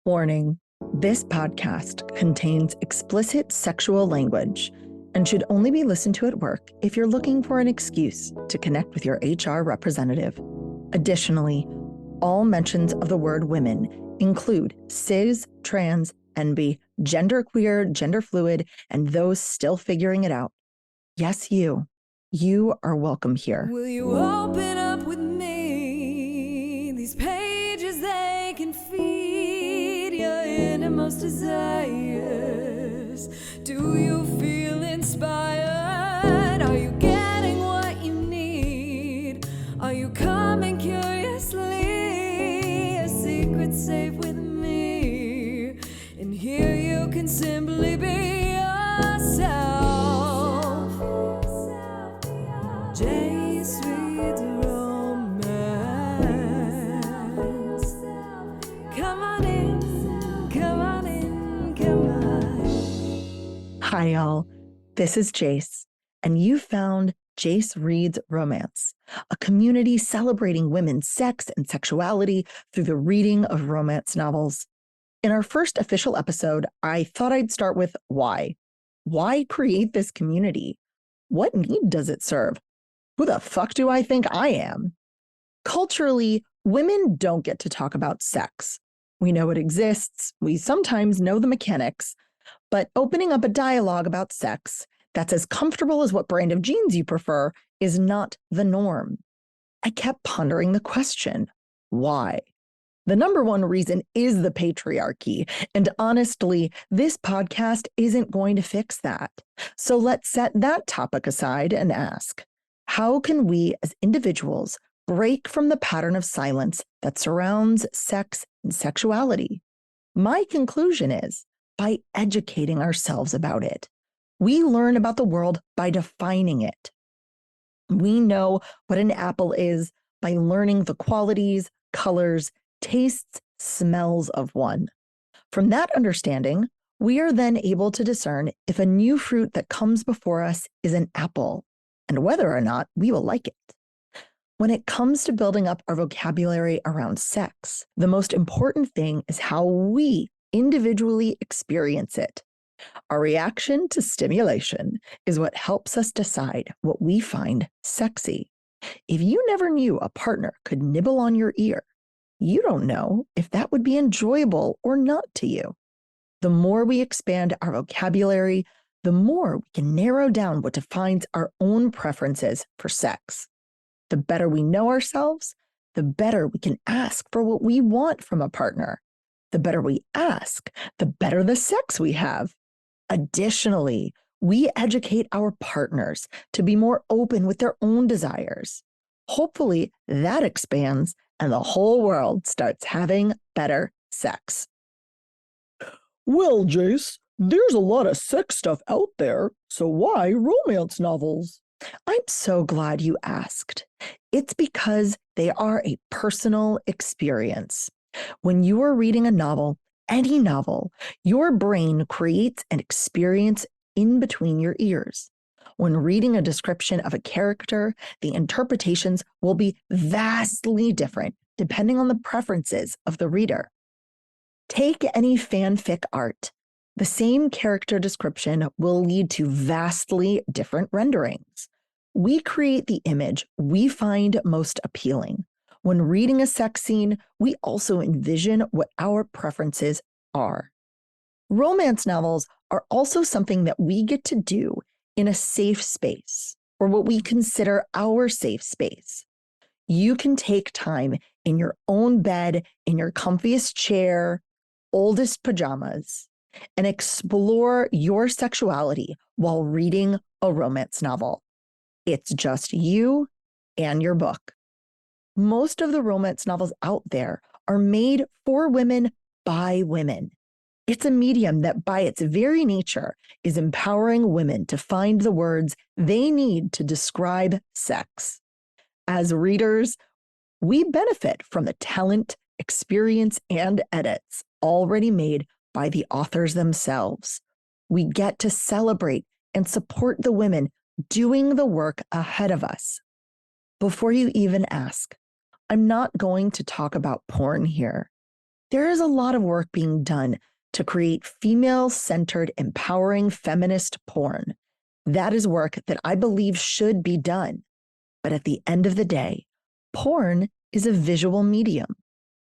Warning, this podcast contains explicit sexual language and should only be listened to at work if you're looking for an excuse to connect with your HR representative. Additionally, all mentions of the word women include cis, trans, NB, genderqueer, gender fluid, and those still figuring it out. Yes, you. You are welcome here. Will you open up with me? These pages, they can feed your innermost desires. Do you feel inspired? Are you getting what you need? Are you coming curiously? A secret safe with me. And here you can simply be yourself. Jayce with romance. Come on in, come on in, come on. Hi, y'all. This is Jayce, and you found Jayce Reads Romance, a community celebrating women's sex and sexuality through the reading of romance novels. In our first official episode, I thought I'd start with why. Why create this community? What need does it serve? Who the fuck do I think I am? Culturally, women don't get to talk about sex. We know it exists, we sometimes know the mechanics, but opening up a dialogue about sex that's as comfortable as what brand of jeans you prefer is not the norm. I kept pondering the question, why? The number one reason is the patriarchy, and honestly, this podcast isn't going to fix that. So let's set that topic aside and ask, how can we as individuals break from the pattern of silence that surrounds sex and sexuality? My conclusion is by educating ourselves about it. We learn about the world by defining it. We know what an apple is by learning the qualities, colors, tastes, smells of one. From that understanding, we are then able to discern if a new fruit that comes before us is an apple, and whether or not we will like it. When it comes to building up our vocabulary around sex, the most important thing is how we individually experience it. Our reaction to stimulation is what helps us decide what we find sexy. If you never knew a partner could nibble on your ear, you don't know if that would be enjoyable or not to you. The more we expand our vocabulary, the more we can narrow down what defines our own preferences for sex. The better we know ourselves, the better we can ask for what we want from a partner. The better we ask, the better the sex we have. Additionally, we educate our partners to be more open with their own desires. Hopefully, that expands and the whole world starts having better sex. Well, Jayce, there's a lot of sex stuff out there, so why romance novels? I'm so glad you asked. It's because they are a personal experience. When you are reading a novel, any novel, your brain creates an experience in between your ears. When reading a description of a character, the interpretations will be vastly different depending on the preferences of the reader. Take any fanfic art. The same character description will lead to vastly different renderings. We create the image we find most appealing. When reading a sex scene, we also envision what our preferences are. Romance novels are also something that we get to do in a safe space, or what we consider our safe space. You can take time in your own bed, in your comfiest chair, oldest pajamas, and explore your sexuality while reading a romance novel. It's just you and your book. Most of the romance novels out there are made for women by women. It's a medium that by its very nature is empowering women to find the words they need to describe sex. As readers, we benefit from the talent, experience, and edits already made by the authors themselves. We get to celebrate and support the women doing the work ahead of us. Before you even ask, I'm not going to talk about porn here. There is a lot of work being done to create female-centered, empowering feminist porn. That is work that I believe should be done. But at the end of the day, porn is a visual medium.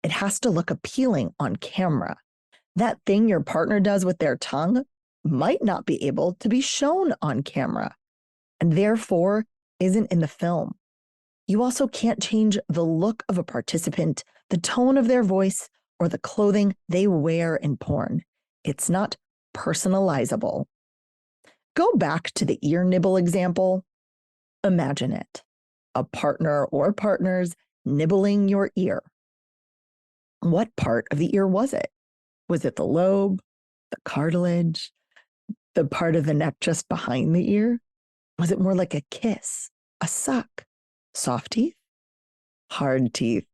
It has to look appealing on camera. That thing your partner does with their tongue might not be able to be shown on camera, and therefore isn't in the film. You also can't change the look of a participant, the tone of their voice, or the clothing they wear in porn. It's not personalizable. Go back to the ear nibble example. Imagine it. A partner or partners nibbling your ear. What part of the ear was it? Was it the lobe, the cartilage, the part of the neck just behind the ear? Was it more like a kiss, a suck, soft teeth, hard teeth?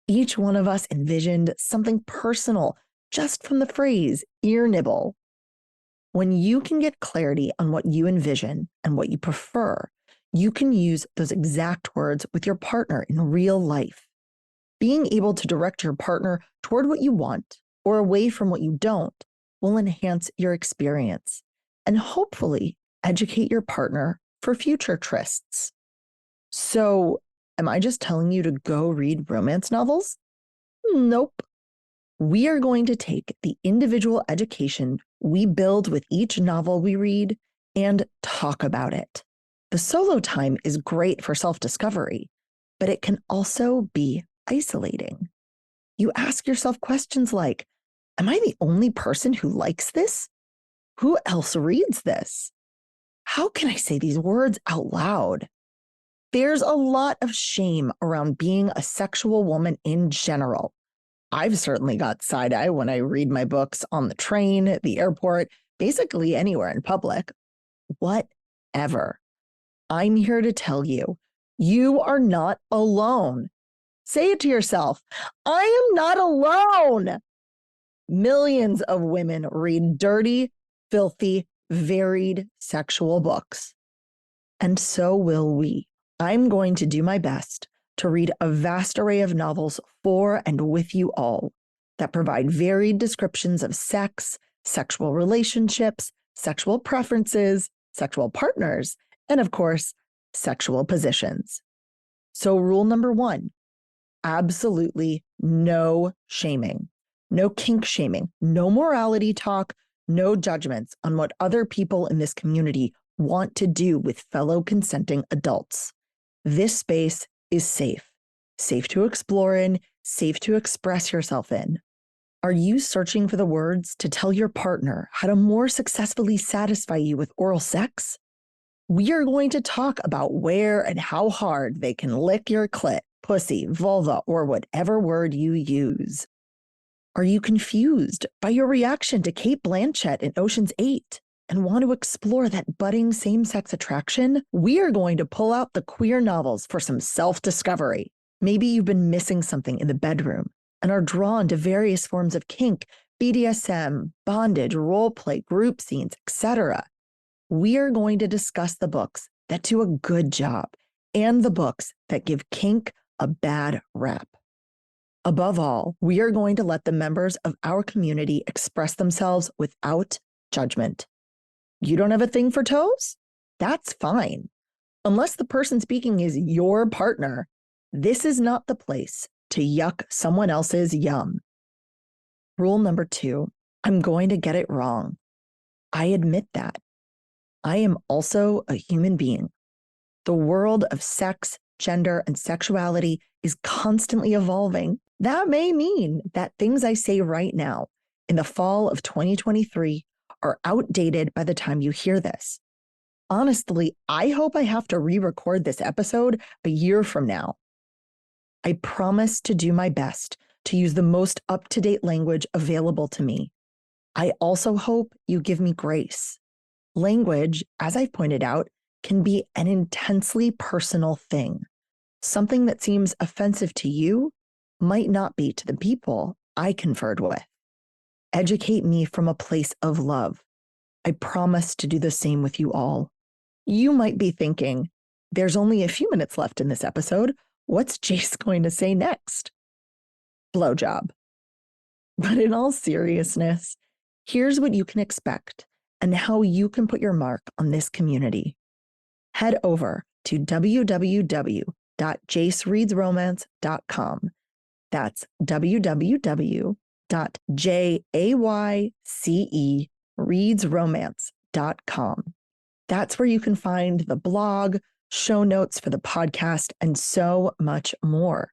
Each one of us envisioned something personal just from the phrase ear nibble. When you can get clarity on what you envision and what you prefer, you can use those exact words with your partner in real life. Being able to direct your partner toward what you want or away from what you don't will enhance your experience and hopefully educate your partner for future trysts. So, am I just telling you to go read romance novels? Nope. We are going to take the individual education we build with each novel we read and talk about it. The solo time is great for self-discovery, but it can also be isolating. You ask yourself questions like, am I the only person who likes this? Who else reads this? How can I say these words out loud? There's a lot of shame around being a sexual woman in general. I've certainly got side-eye when I read my books on the train, the airport, basically anywhere in public. Whatever. I'm here to tell you, you are not alone. Say it to yourself, I am not alone. Millions of women read dirty, filthy, varied sexual books. And so will we. I'm going to do my best to read a vast array of novels for and with you all that provide varied descriptions of sex, sexual relationships, sexual preferences, sexual partners, and of course, sexual positions. So rule number 1, absolutely no shaming, no kink shaming, no morality talk, no judgments on what other people in this community want to do with fellow consenting adults. This space is safe to explore in, safe to express yourself in. Are you searching for the words to tell your partner how to more successfully satisfy you with oral sex? We are going to talk about where and how hard they can lick your clit, pussy, vulva, or whatever word you use. Are you confused by your reaction to Cate Blanchett in Ocean's 8 and want to explore that budding same-sex attraction? We are going to pull out the queer novels for some self-discovery. Maybe you've been missing something in the bedroom and are drawn to various forms of kink, BDSM, bondage, roleplay, group scenes, etc. We are going to discuss the books that do a good job and the books that give kink a bad rap. Above all, we are going to let the members of our community express themselves without judgment. You don't have a thing for toes? That's fine. Unless the person speaking is your partner, this is not the place to yuck someone else's yum. Rule number 2, I'm going to get it wrong. I admit that. I am also a human being. The world of sex, gender, and sexuality is constantly evolving. That may mean that things I say right now in the fall of 2023 are outdated by the time you hear this. Honestly, I hope I have to re-record this episode a year from now. I promise to do my best to use the most up-to-date language available to me. I also hope you give me grace. Language, as I've pointed out, can be an intensely personal thing. Something that seems offensive to you might not be to the people I conferred with. Educate me from a place of love. I promise to do the same with you all. You might be thinking, there's only a few minutes left in this episode. What's Jayce going to say next? Blowjob. But in all seriousness, here's what you can expect and how you can put your mark on this community. Head over to www.jaycereadsromance.com. That's www.jaycereadsromance.com. That's where you can find the blog, show notes for the podcast, and so much more.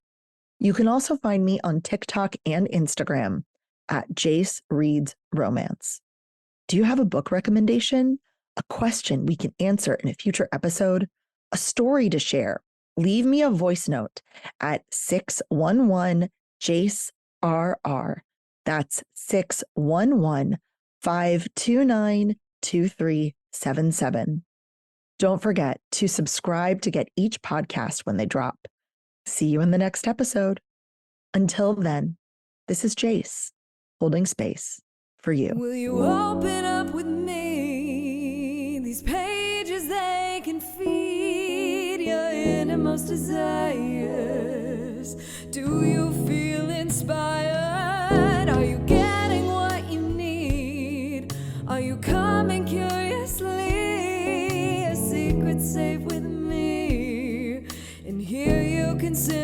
You can also find me on TikTok and Instagram at Jayce Reads Romance. Do you have a book recommendation? A question we can answer in a future episode? A story to share? Leave me a voice note at 611-JAYCE-RR. That's 611-529-2377. Don't forget to subscribe to get each podcast when they drop. See you in the next episode. Until then, this is Jayce, holding space for you. Will you open up with me? These pages, they can feed your innermost desires. Do you feel inspired? Are you getting what you need? Are you coming curiously? A secret safe with me. And here you can sit